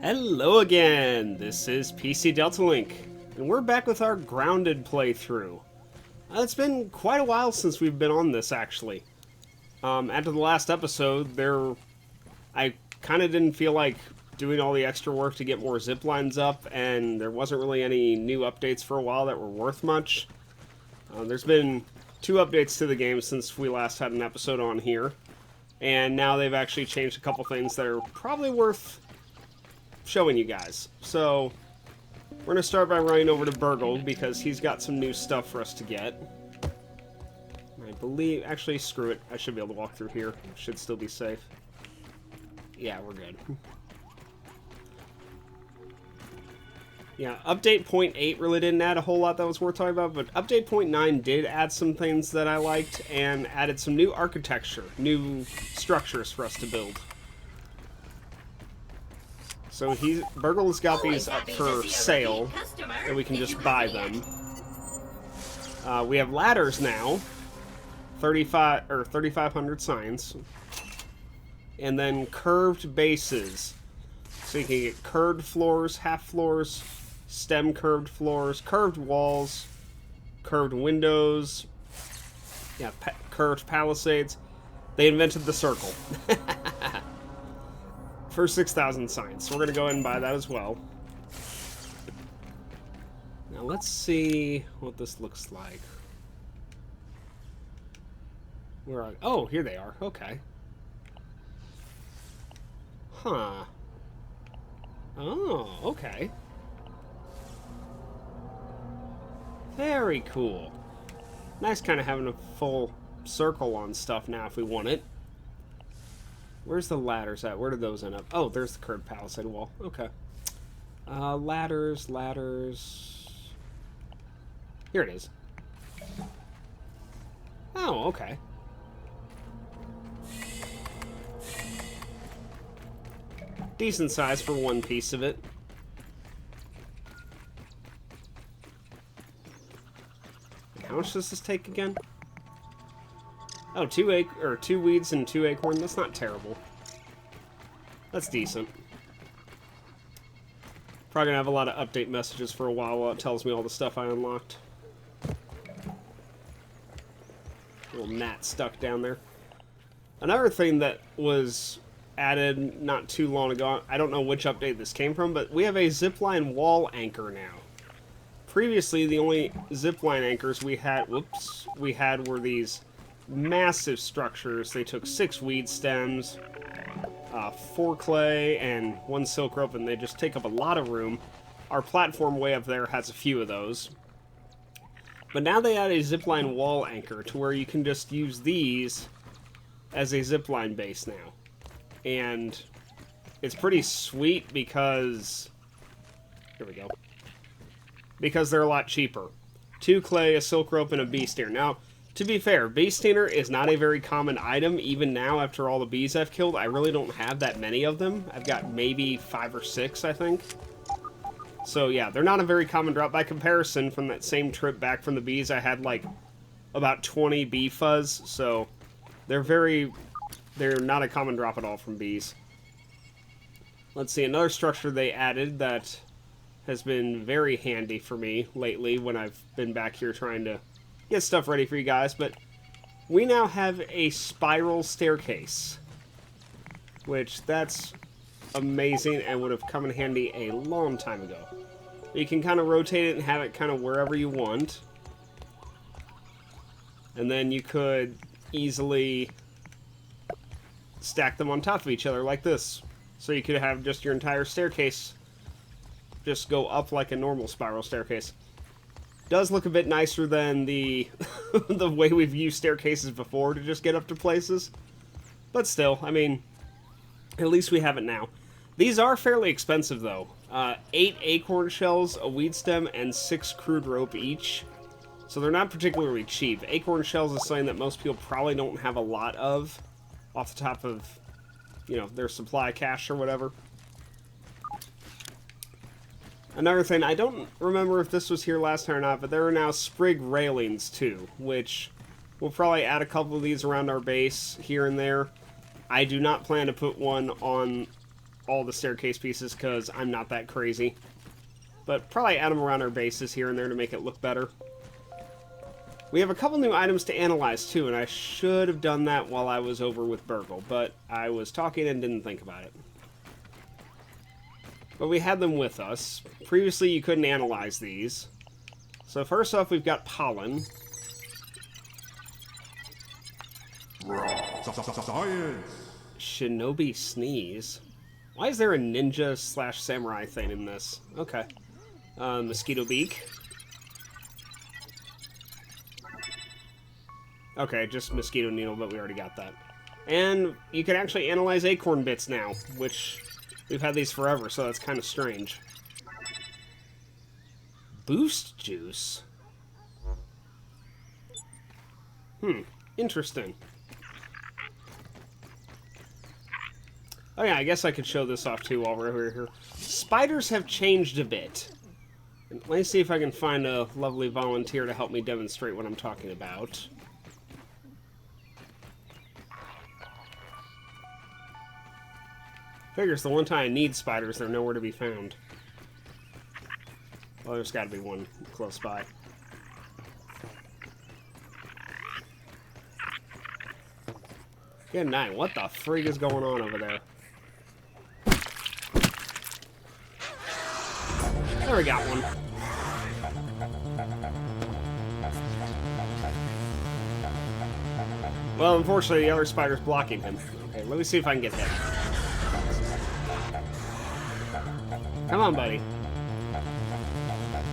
Hello again, this is PC Delta Link, and we're back with our Grounded playthrough. It's been quite a while since we've been on this, actually. After the last episode, I kind of didn't feel like doing all the extra work to get more zip lines up, and there wasn't really any new updates for a while that were worth much. There's been 2 updates to the game since we last had an episode on here, and now they've actually changed a couple things that are probably worth showing you guys. So we're going to start by running over to Burgle because he's got some new stuff for us to get. I believe, actually screw it, I should be able to walk through here. Should still be safe. Yeah, we're good. Yeah, update 0.8 really didn't add a whole lot that was worth talking about, but update 0.9 did add some things that I liked and added some new architecture, new structures for us to build. So Burgle's got these up for sale, and we can just buy them. We have ladders now, 3,500 signs, and then curved bases. So you can get curved floors, half floors, stem curved floors, curved walls, curved windows, yeah, curved palisades. They invented the circle. For 6,000 signs. So we're going to go ahead and buy that as well. Now let's see what this looks like. Where are... Oh, here they are. Okay. Huh. Oh, okay. Very cool. Nice kind of having a full circle on stuff now if we want it. Where's the ladders at? Where did those end up? Oh, there's the curved palisade wall. Okay. Ladders. Here it is. Oh, okay. Decent size for one piece of it. How much does this take again? Oh, 2 weeds and 2 acorn. That's not terrible. That's decent. Probably gonna have a lot of update messages for a while it tells me all the stuff I unlocked. Little gnat stuck down there. Another thing that was added not too long ago, I don't know which update this came from, but we have a zipline wall anchor now. Previously, the only zipline anchors we had were these massive structures. They took 6 weed stems, 4 clay, and 1 silk rope, and they just take up a lot of room. Our platform way up there has a few of those. But now they add a zipline wall anchor to where you can just use these as a zipline base now. And it's pretty sweet because... Here we go. Because they're a lot cheaper. 2 clay, a silk rope, and a bee stinger. Now, to be fair, bee stinger is not a very common item. Even now, after all the bees I've killed, I really don't have that many of them. I've got maybe 5 or 6, I think. So yeah, they're not a very common drop. By comparison, from that same trip back from the bees, I had like about 20 bee fuzz. So they're not a common drop at all from bees. Let's see, another structure they added that has been very handy for me lately when I've been back here trying to get stuff ready for you guys, but we now have a spiral staircase, which that's amazing and would have come in handy a long time ago. You can kind of rotate it and have it kind of wherever you want, and then you could easily stack them on top of each other like this, so you could have just your entire staircase just go up like a normal spiral staircase. Does look a bit nicer than the the way we've used staircases before to just get up to places. But still, I mean, at least we have it now. These are fairly expensive, though. 8 acorn shells, a weed stem, and 6 crude rope each. So they're not particularly cheap. Acorn shells is something that most people probably don't have a lot of off the top of, you know, their supply cache or whatever. Another thing, I don't remember if this was here last time or not, but there are now sprig railings too, which we'll probably add a couple of these around our base here and there. I do not plan to put one on all the staircase pieces because I'm not that crazy. But probably add them around our bases here and there to make it look better. We have a couple new items to analyze too, and I should have done that while I was over with Burgle, but I was talking and didn't think about it. But we had them with us. Previously, you couldn't analyze these. So first off, we've got pollen. Science. Shinobi sneeze. Why is there a ninja / samurai thing in this? Okay. Mosquito beak. Okay, just mosquito needle, but we already got that. And you can actually analyze acorn bits now, which we've had these forever, so that's kind of strange. Boost juice? Interesting. Oh yeah, I guess I could show this off too while we're here. Spiders have changed a bit. Let me see if I can find a lovely volunteer to help me demonstrate what I'm talking about. Figures the one time I need spiders, they're nowhere to be found. Well, there's got to be one close by. Good night. What the freak is going on over there? There we got one. Well, unfortunately, the other spider's blocking him. Okay, let me see if I can get him. Come on, buddy.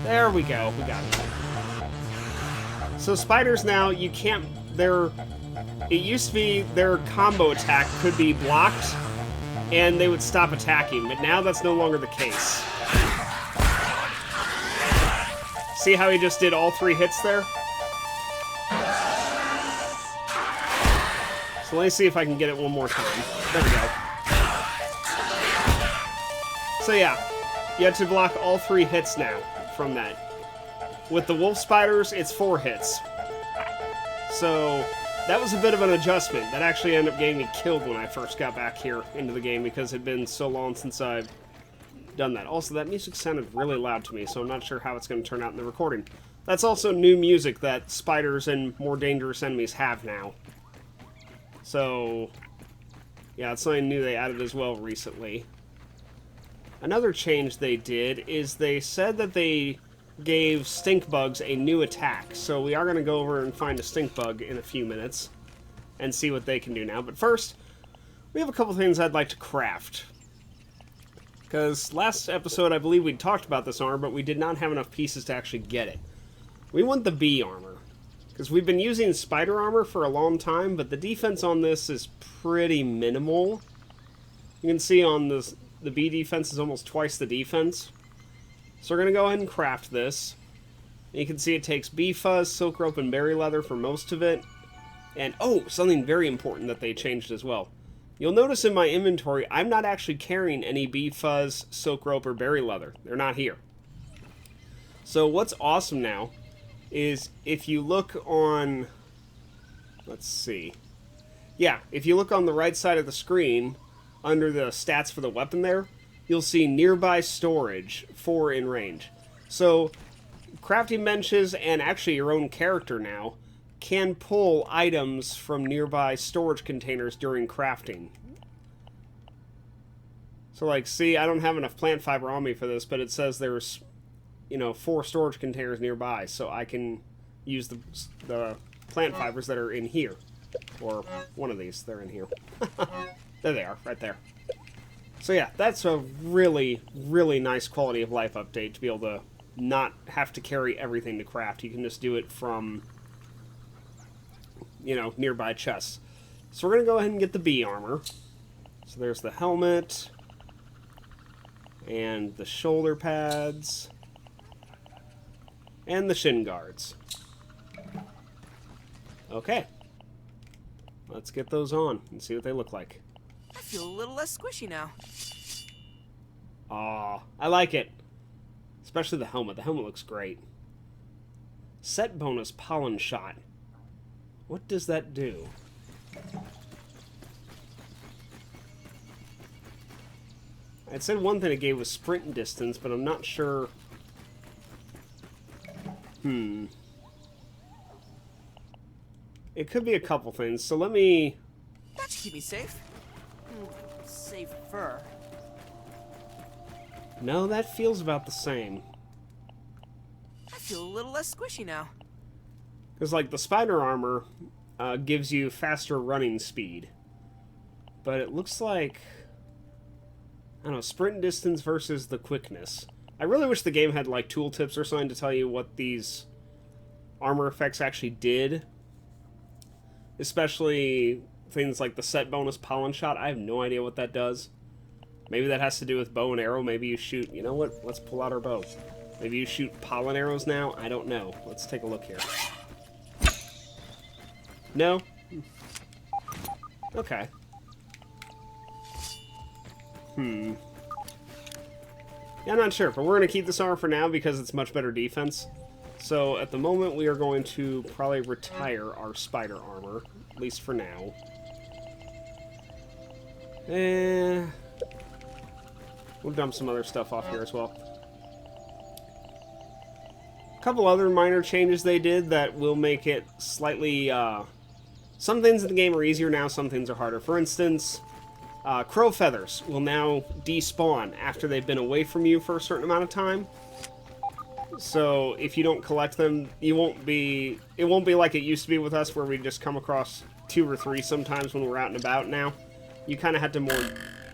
There we go. We got it. So spiders now, you can't... It used to be their combo attack could be blocked, and they would stop attacking, but now that's no longer the case. See how he just did all 3 hits there? So let me see if I can get it one more time. There we go. So yeah, you have to block all 3 hits now from that. With the wolf spiders, it's 4 hits. So that was a bit of an adjustment. That actually ended up getting me killed when I first got back here into the game because it had been so long since I've done that. Also, that music sounded really loud to me, so I'm not sure how it's going to turn out in the recording. That's also new music that spiders and more dangerous enemies have now. So, yeah, it's something new they added as well recently. Another change they did is they said that they gave stink bugs a new attack. So we are going to go over and find a stink bug in a few minutes and see what they can do now. But first, we have a couple things I'd like to craft. Because last episode, I believe we talked about this armor, but we did not have enough pieces to actually get it. We want the bee armor. Because we've been using spider armor for a long time, but the defense on this is pretty minimal. You can see on this, the bee defense is almost twice the defense. So we're going to go ahead and craft this. You can see it takes bee fuzz, silk rope, and berry leather for most of it. And, oh, something very important that they changed as well. You'll notice in my inventory, I'm not actually carrying any bee fuzz, silk rope, or berry leather. They're not here. So what's awesome now is if you look on... Let's see. Yeah, if you look on the right side of the screen, under the stats for the weapon there, you'll see nearby storage, 4 in range. So, crafting benches and actually your own character now can pull items from nearby storage containers during crafting. So, like, see, I don't have enough plant fiber on me for this, but it says there's, 4 storage containers nearby, so I can use the plant fibers that are in here. Or one of these, they're in here. There they are, right there. So yeah, that's a really, really nice quality of life update to be able to not have to carry everything to craft. You can just do it from, nearby chests. So we're going to go ahead and get the bee armor. So there's the helmet, and the shoulder pads, and the shin guards. Okay. Let's get those on and see what they look like. I feel a little less squishy now. Aw, I like it. Especially the helmet. The helmet looks great. Set bonus pollen shot. What does that do? It said one thing it gave was sprint distance, but I'm not sure. It could be a couple things, so let me... That should keep me safe. Safer. No, that feels about the same. I feel a little less squishy now. Because, like, the spider armor gives you faster running speed. But it looks like... I don't know, sprint distance versus the quickness. I really wish the game had, like, tooltips or something to tell you what these armor effects actually did. Especially things like the set bonus pollen shot. I have no idea what that does. Maybe that has to do with bow and arrow. Maybe you shoot... You know what? Let's pull out our bow. Maybe you shoot pollen arrows now? I don't know. Let's take a look here. No? Okay. Yeah, I'm not sure, but we're going to keep this armor for now because it's much better defense. So, at the moment, we are going to probably retire our spider armor, at least for now. We'll dump some other stuff off here as well. A couple other minor changes they did that will make it slightly... some things in the game are easier now, some things are harder. For instance... crow feathers will now despawn after they've been away from you for a certain amount of time. So if you don't collect them, it won't be like it used to be with us where we just come across 2 or 3 sometimes when we're out and about now. You kind of had to more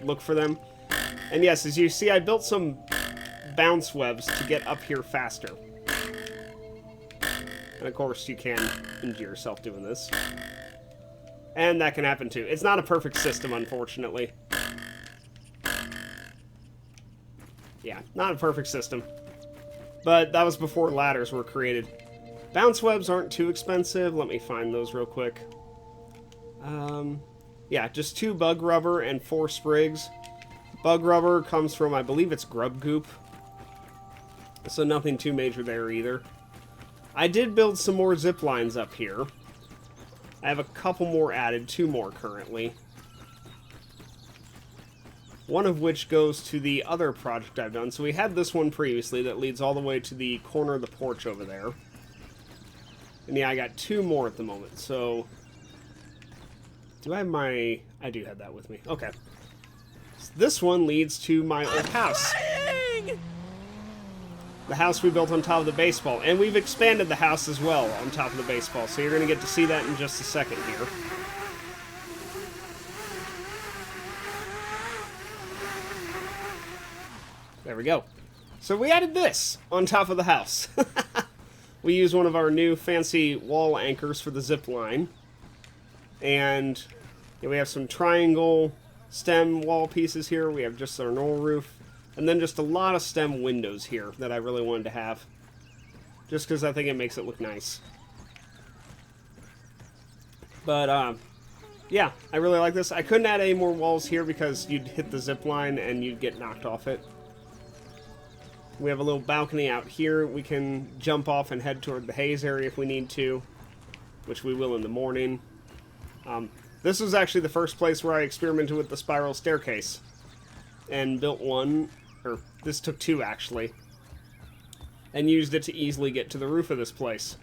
look for them. And yes, as you see, I built some bounce webs to get up here faster. And of course, you can injure yourself doing this. And that can happen too. It's not a perfect system, unfortunately. Yeah, not a perfect system. But that was before ladders were created. Bounce webs aren't too expensive. Let me find those real quick. Yeah, just 2 bug rubber and 4 sprigs. Bug rubber comes from, I believe it's grub goop. So nothing too major there either. I did build some more zip lines up here. I have a couple more added, 2 more currently. One of which goes to the other project I've done. So we had this one previously that leads all the way to the corner of the porch over there. And yeah, I got 2 more at the moment, so... Do I have my... I do have that with me. Okay. So this one leads to my old house. The house we built on top of the baseball. And we've expanded the house as well on top of the baseball. So you're going to get to see that in just a second here. There we go. So we added this on top of the house. We use one of our new fancy wall anchors for the zip line. And yeah, we have some triangle stem wall pieces here. We have just our normal roof. And then just a lot of stem windows here that I really wanted to have. Just because I think it makes it look nice. But, yeah, I really like this. I couldn't add any more walls here because you'd hit the zip line and you'd get knocked off it. We have a little balcony out here. We can jump off and head toward the haze area if we need to, which we will in the morning. This was actually the first place where I experimented with the spiral staircase and built one, or this took 2 actually, and used it to easily get to the roof of this place.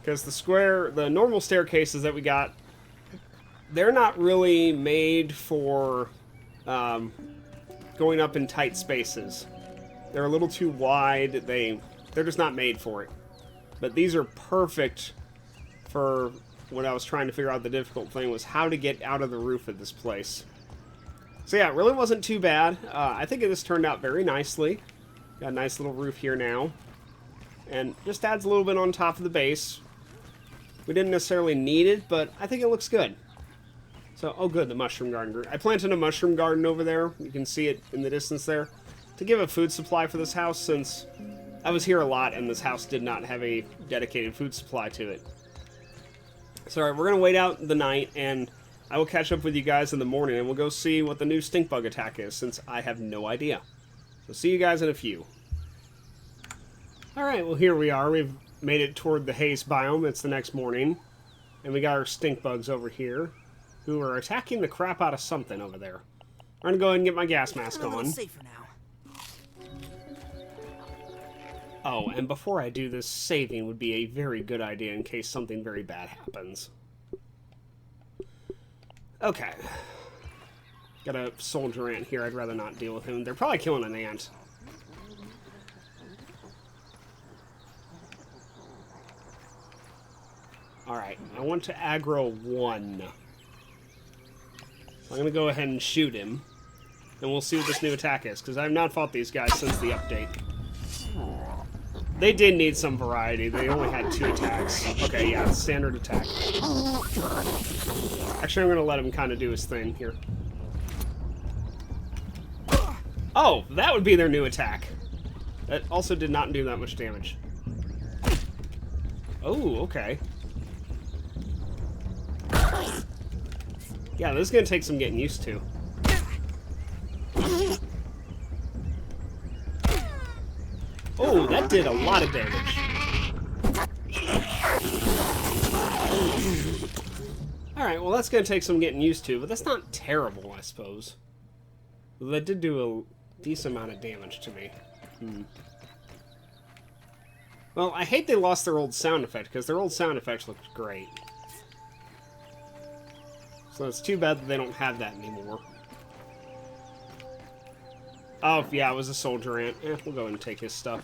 Because the normal staircases that we got, they're not really made for going up in tight spaces. They're a little too wide. They're just not made for it. But these are perfect for what I was trying to figure out. The difficult thing was how to get out of the roof of this place. So yeah, it really wasn't too bad. I think this turned out very nicely. Got a nice little roof here now. And just adds a little bit on top of the base. We didn't necessarily need it, but I think it looks good. So, oh good, the mushroom garden grew. I planted a mushroom garden over there. You can see it in the distance there. To give a food supply for this house, since I was here a lot and this house did not have a dedicated food supply to it. So alright, we're going to wait out the night, and I will catch up with you guys in the morning, and we'll go see what the new stink bug attack is, since I have no idea. So see you guys in a few. Alright, well here we are. We've made it toward the haze biome. It's the next morning. And we got our stink bugs over here, who are attacking the crap out of something over there. I'm gonna go ahead and get my gas mask I'm a little on. safer now. Oh, and before I do this, saving would be a very good idea in case something very bad happens. Okay. Got a soldier ant here. I'd rather not deal with him. They're probably killing an ant. Alright, I want to aggro one. So I'm going to go ahead and shoot him. And we'll see what this new attack is, because I have not fought these guys since the update. They did need some variety. They only had 2 attacks. Okay, yeah, standard attack. Actually, I'm going to let him kind of do his thing here. Oh, that would be their new attack. That also did not do that much damage. Oh, okay. Yeah, this is going to take some getting used to. Oh, that did a lot of damage. Alright, well that's going to take some getting used to, but that's not terrible, I suppose. That did do a decent amount of damage to me. Well, I hate they lost their old sound effect, because their old sound effects looked great. So it's too bad that they don't have that anymore. Oh, yeah, it was a soldier ant. We'll go ahead and take his stuff.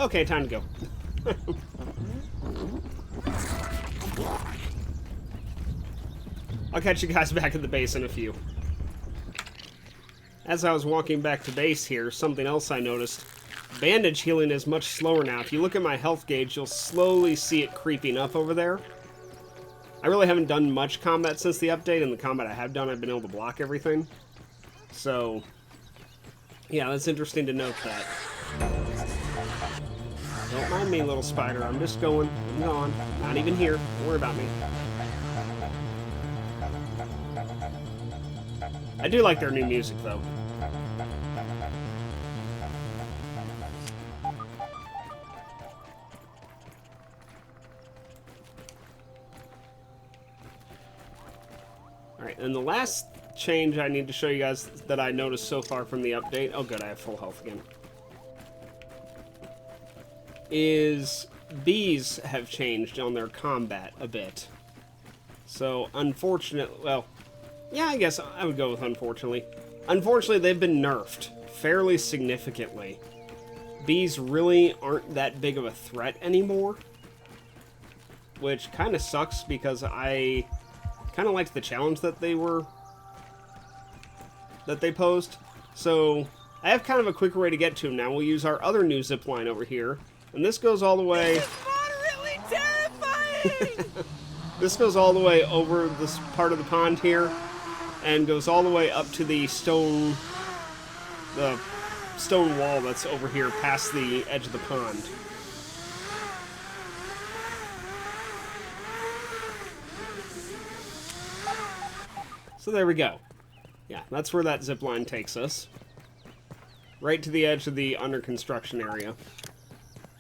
Okay, time to go. I'll catch you guys back at the base in a few. As I was walking back to base here, something else I noticed. Bandage healing is much slower now. If you look at my health gauge, you'll slowly see it creeping up over there. I really haven't done much combat since the update, and the combat I have done, I've been able to block everything. So, yeah, that's interesting to note that. Don't mind me, little spider. I'm just going. I'm gone. Not even here. Don't worry about me. I do like their new music, though. Alright, and the last change I need to show you guys that I noticed so far from the update... Oh, good, I have full health again. Is bees have changed on their combat a bit. So, unfortunately... Well, yeah, I guess I would go with unfortunately. Unfortunately, they've been nerfed fairly significantly. Bees really aren't that big of a threat anymore. Which kind of sucks because I... kind of liked the challenge that they posed. So I have kind of a quicker way to get to them now. We'll use our other new zip line over here, and this goes all the way. This is moderately terrifying. This goes all the way over this part of the pond here, and goes all the way up to the stone wall that's over here past the edge of the pond. So there we go. Yeah, that's where that zip line takes us. Right to the edge of the under construction area.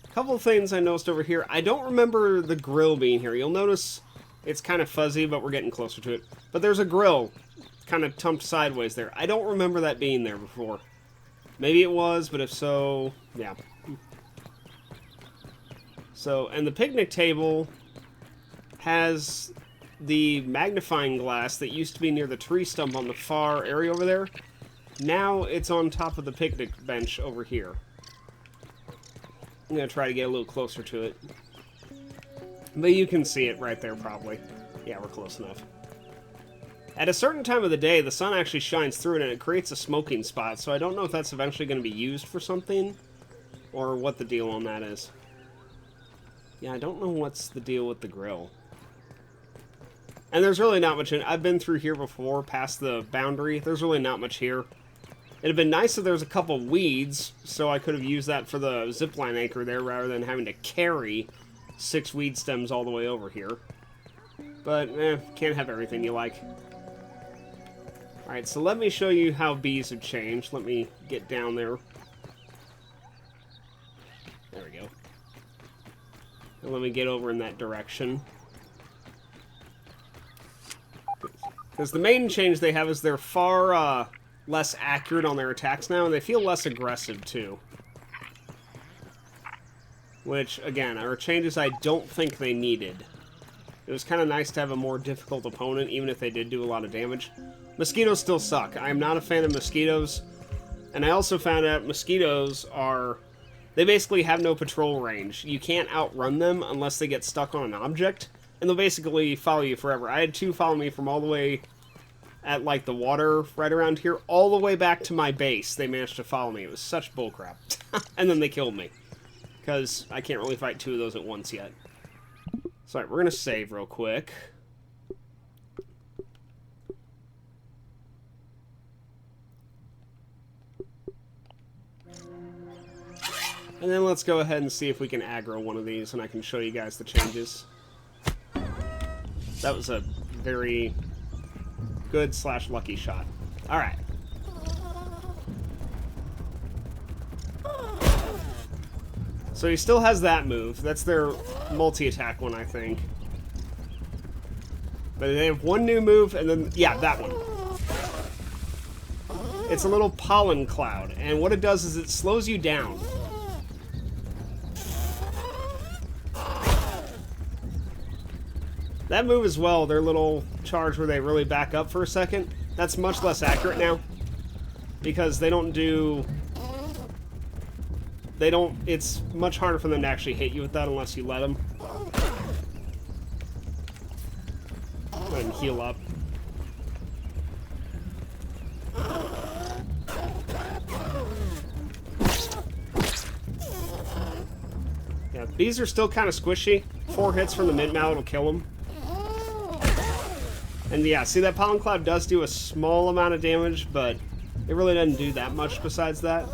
A couple of things I noticed over here. I don't remember the grill being here. You'll notice it's kind of fuzzy, but we're getting closer to it. But there's a grill kind of tumped sideways there. I don't remember that being there before. Maybe it was, but if so, yeah. So, and the picnic table has the magnifying glass that used to be near the tree stump on the far area over there. Now it's on top of the picnic bench over here. I'm going to try to get a little closer to it. But you can see it right there probably. Yeah, we're close enough. At a certain time of the day, the sun actually shines through it and it creates a smoking spot, so I don't know if that's eventually going to be used for something, or what the deal on that is. Yeah, I don't know what's the deal with the grill. And there's really not much in it. I've been through here before, past the boundary. There's really not much here. It'd have been nice if there was a couple weeds, so I could have used that for the zipline anchor there, rather than having to carry 6 weed stems all the way over here. But, can't have everything you like. Alright, so let me show you how bees have changed. Let me get down there. There we go. And let me get over in that direction. Because the main change they have is they're far less accurate on their attacks now, and they feel less aggressive, too. Which, again, are changes I don't think they needed. It was kind of nice to have a more difficult opponent, even if they did do a lot of damage. Mosquitoes still suck. I am not a fan of mosquitoes. And I also found out mosquitoes are... They basically have no patrol range. You can't outrun them unless they get stuck on an object. And they'll basically follow you forever. I had two follow me from all the way at, like, the water right around here, all the way back to my base. They managed to follow me. It was such bullcrap. And then they killed me. Because I can't really fight two of those at once yet. So, alright, we're going to save real quick. And then let's go ahead and see if we can aggro one of these, and I can show you guys the changes. That was a very good / lucky shot. Alright. So he still has that move. That's their multi-attack one, I think. But they have one new move, and then... Yeah, that one. It's a little pollen cloud, and what it does is it slows you down. That move as well, their little charge where they really back up for a second, that's much less accurate now. Because they don't do... They don't... It's much harder for them to actually hit you with that unless you let them. Go ahead and heal up. Yeah, these are still kind of squishy. 4 hits from the Mint Mallet will kill them. And yeah, see that Pollen Cloud does do a small amount of damage, but it really doesn't do that much besides that.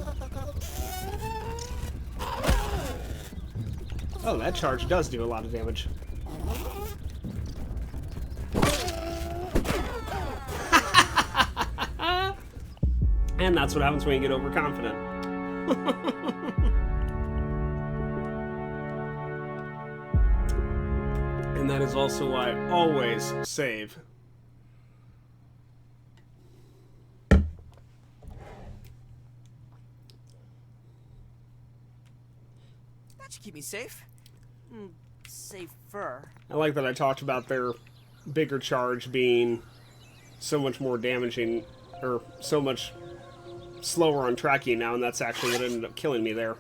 Oh, that charge does do a lot of damage. And that's what happens when you get overconfident. And that is also why I always save. That should keep me safe. Safer. I like that I talked about their bigger charge being so much more damaging, or so much slower on tracking now, and that's actually what ended up killing me there.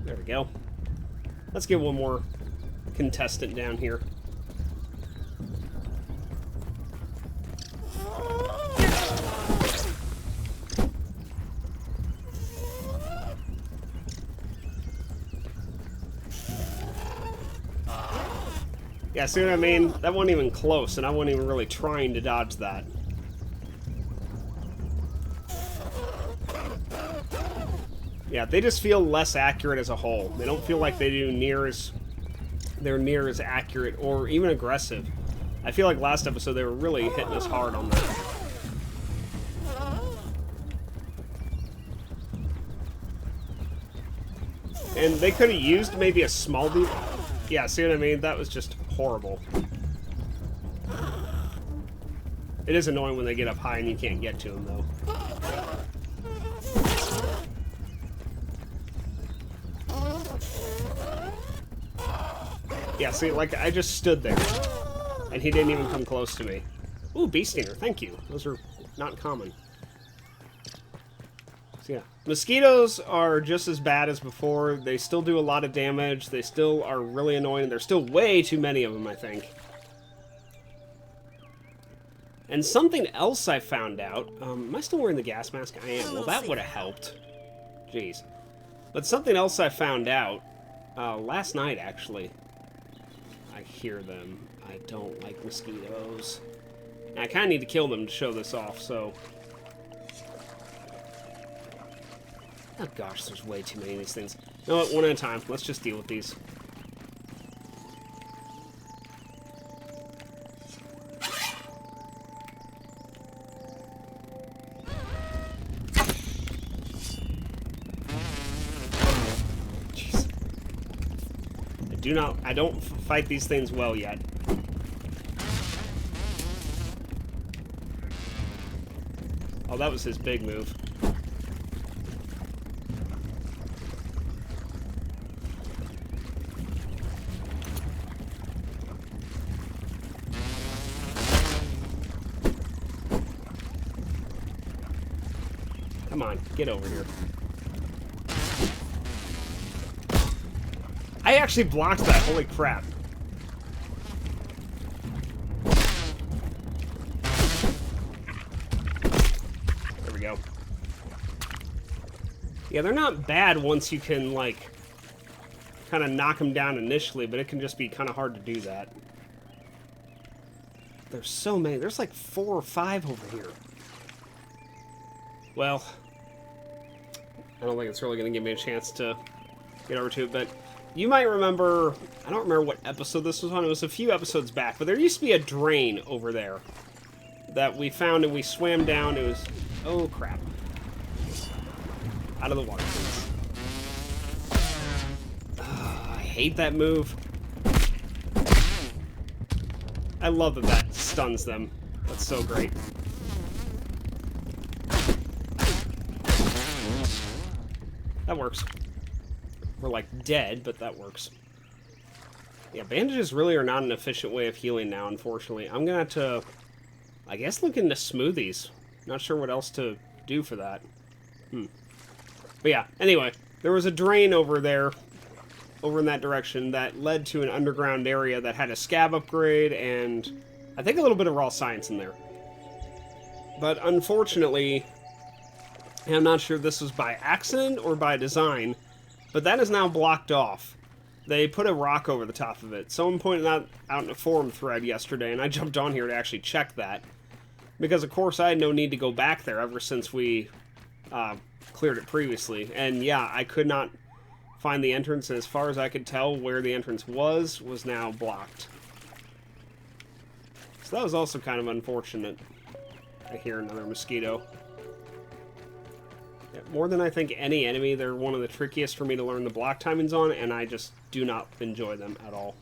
There we go. Let's get one more contestant down here. Yeah, see what I mean? That wasn't even close, and I wasn't even really trying to dodge that. Yeah, they just feel less accurate as a whole. They don't feel like they do they're near as accurate or even aggressive. I feel like last episode they were really hitting us hard on that. And they could have used maybe a small deep. Yeah, see what I mean? That was just horrible. It is annoying when they get up high and you can't get to them, though. Yeah, see, like, I just stood there, and he didn't even come close to me. Ooh, Bee Stinger, thank you. Those are not common. So, yeah. Mosquitoes are just as bad as before. They still do a lot of damage. They still are really annoying. There's still way too many of them, I think. And something else I found out... am I still wearing the gas mask? I am. Well, that would have helped. Jeez. But something else I found out last night, actually. I hear them. I don't like mosquitoes. And I kind of need to kill them to show this off, so... Oh gosh, there's way too many of these things. You know what, one at a time. Let's just deal with these. Jeez. I don't fight these things well yet. Oh, that was his big move. Come on, get over here. I actually blocked that, holy crap. There we go. Yeah, they're not bad once you can, like, kind of knock them down initially, but it can just be kind of hard to do that. There's so many. There's like 4 or 5 over here. Well, I don't think it's really going to give me a chance to get over to it, but you might remember, I don't remember what episode this was on, it was a few episodes back, but there used to be a drain over there that we found and we swam down. It was, oh crap. Out of the water, please. I hate that move. I love that that stuns them. That's so great. That works. We're like dead, but that works. Yeah, bandages really are not an efficient way of healing now, unfortunately. I'm gonna have to, I guess, look into smoothies. Not sure what else to do for that. But yeah, anyway, there was a drain over there, over in that direction, that led to an underground area that had a scab upgrade and I think a little bit of raw science in there. But unfortunately, and I'm not sure if this was by accident or by design, but that is now blocked off. They put a rock over the top of it. Someone pointed that out in a forum thread yesterday, and I jumped on here to actually check that. Because, of course, I had no need to go back there ever since we cleared it previously. And, yeah, I could not find the entrance, and as far as I could tell, where the entrance was now blocked. So that was also kind of unfortunate. I hear another mosquito. Yeah, more than I think any enemy, they're one of the trickiest for me to learn the block timings on, and I just do not enjoy them at all.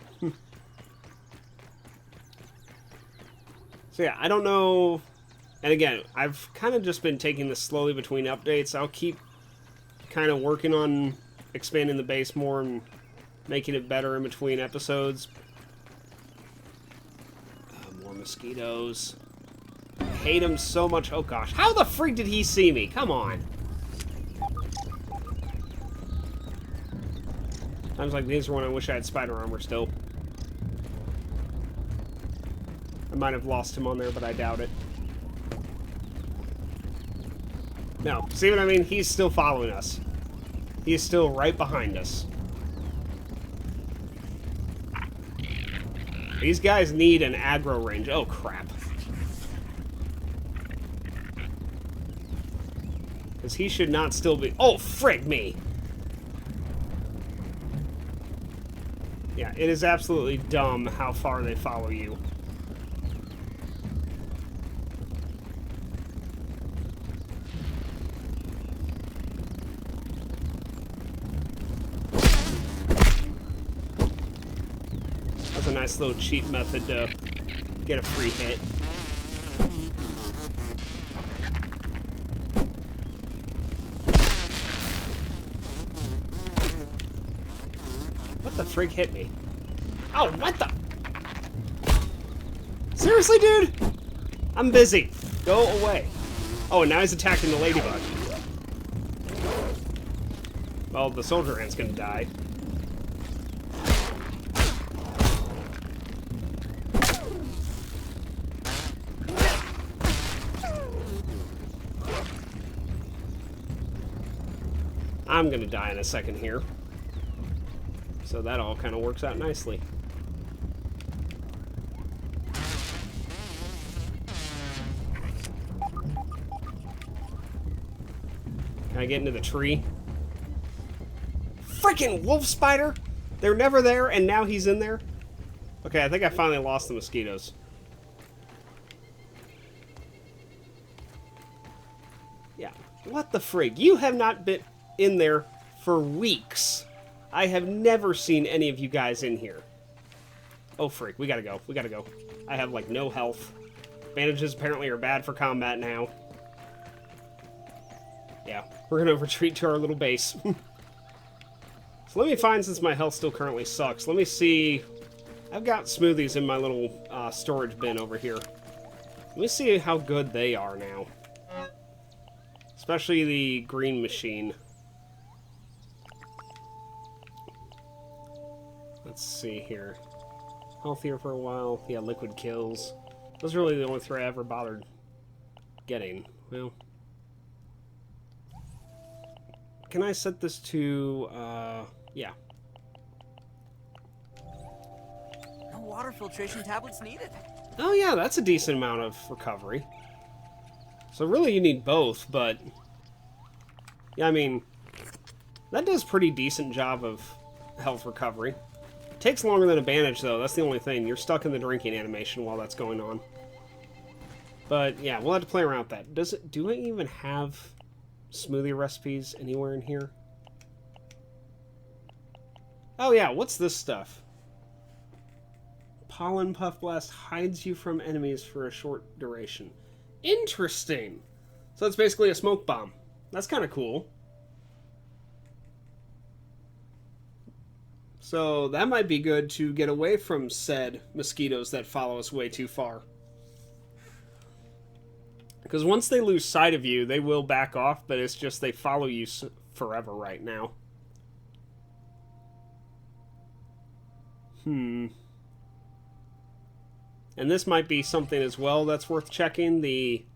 So yeah, I don't know, and again, I've kind of just been taking this slowly between updates. I'll keep kind of working on expanding the base more and making it better in between episodes. More mosquitoes. I hate them so much. Oh gosh, how the freak did he see me? Come on. Times like these are when I wish I had spider armor still. I might have lost him on there, but I doubt it. No, see what I mean? He's still following us. He's still right behind us. These guys need an aggro range. Oh, crap. Because he should not still be... Oh, frig me! Yeah, it is absolutely dumb how far they follow you. That's a nice little cheap method to get a free hit. What the frig hit me? Oh, what the? Seriously, dude? I'm busy. Go away. Oh, and now he's attacking the ladybug. Well, the soldier ant's gonna die. I'm gonna die in a second here. So that all kind of works out nicely. Can I get into the tree? Freaking wolf spider! They're never there, and now he's in there? Okay, I think I finally lost the mosquitoes. Yeah. What the frig? You have not been in there for weeks. I have never seen any of you guys in here. Oh, freak. We gotta go. We gotta go. I have, like, no health. Bandages apparently are bad for combat now. Yeah, we're gonna retreat to our little base. So let me find, since my health still currently sucks, let me see. I've got smoothies in my little storage bin over here. Let me see how good they are now. Especially the green machine. Let's see here. Healthier for a while. Yeah, liquid kills. Those are really the only three I ever bothered getting. Well, can I set this to, yeah. No water filtration tablets needed. Oh yeah, that's a decent amount of recovery. So really you need both, but... Yeah, I mean, that does pretty decent job of health recovery. Takes longer than a bandage, though. That's the only thing. You're stuck in the drinking animation while that's going on. But, yeah, we'll have to play around with that. Do I even have smoothie recipes anywhere in here? Oh, yeah, what's this stuff? Pollen Puff Blast hides you from enemies for a short duration. Interesting! So it's basically a smoke bomb. That's kind of cool. So that might be good to get away from said mosquitoes that follow us way too far. Because once they lose sight of you, they will back off, but it's just they follow you forever right now. And this might be something as well that's worth checking. The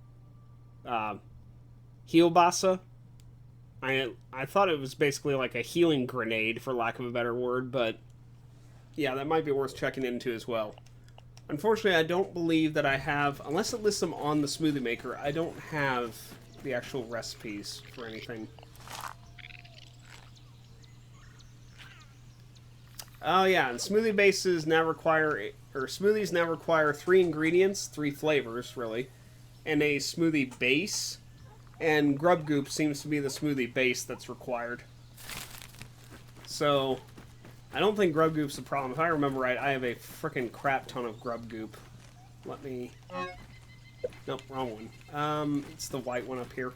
Heal Bassa. I thought it was basically like a healing grenade, for lack of a better word, but yeah, that might be worth checking into as well. Unfortunately, I don't believe that I have, unless it lists them on the Smoothie Maker, I don't have the actual recipes for anything. Oh yeah, and smoothie bases now require, or smoothies now require 3 ingredients, 3 flavors, really, and a smoothie base. And Grub Goop seems to be the smoothie base that's required. So, I don't think Grub Goop's the problem. If I remember right, I have a frickin' crap ton of Grub Goop. Let me... Nope, wrong one. It's the white one up here.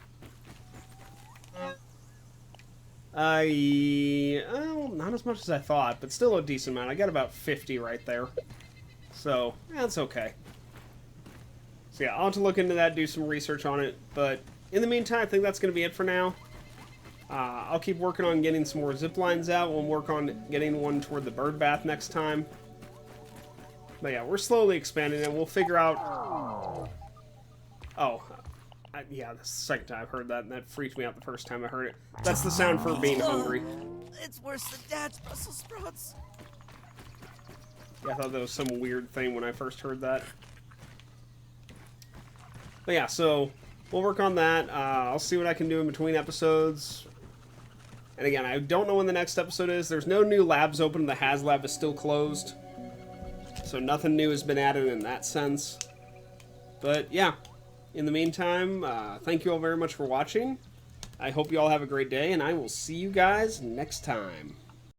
Well, not as much as I thought, but still a decent amount. I got about 50 right there. So, that's okay. So yeah, I'll have to look into that, do some research on it, but... In the meantime, I think that's going to be it for now. I'll keep working on getting some more zip lines out. We'll work on getting one toward the bird bath next time. But yeah, we're slowly expanding it. We'll figure out... Oh, yeah, that's the second time I've heard that, and that freaked me out the first time I heard it. That's the sound for being hungry. It's worse than Dad's Brussels sprouts. Yeah, I thought that was some weird thing when I first heard that. But yeah, so... We'll work on that. I'll see what I can do in between episodes. And again, I don't know when the next episode is. There's no new labs open. The HasLab is still closed. So nothing new has been added in that sense. But yeah, in the meantime, thank you all very much for watching. I hope you all have a great day, and I will see you guys next time.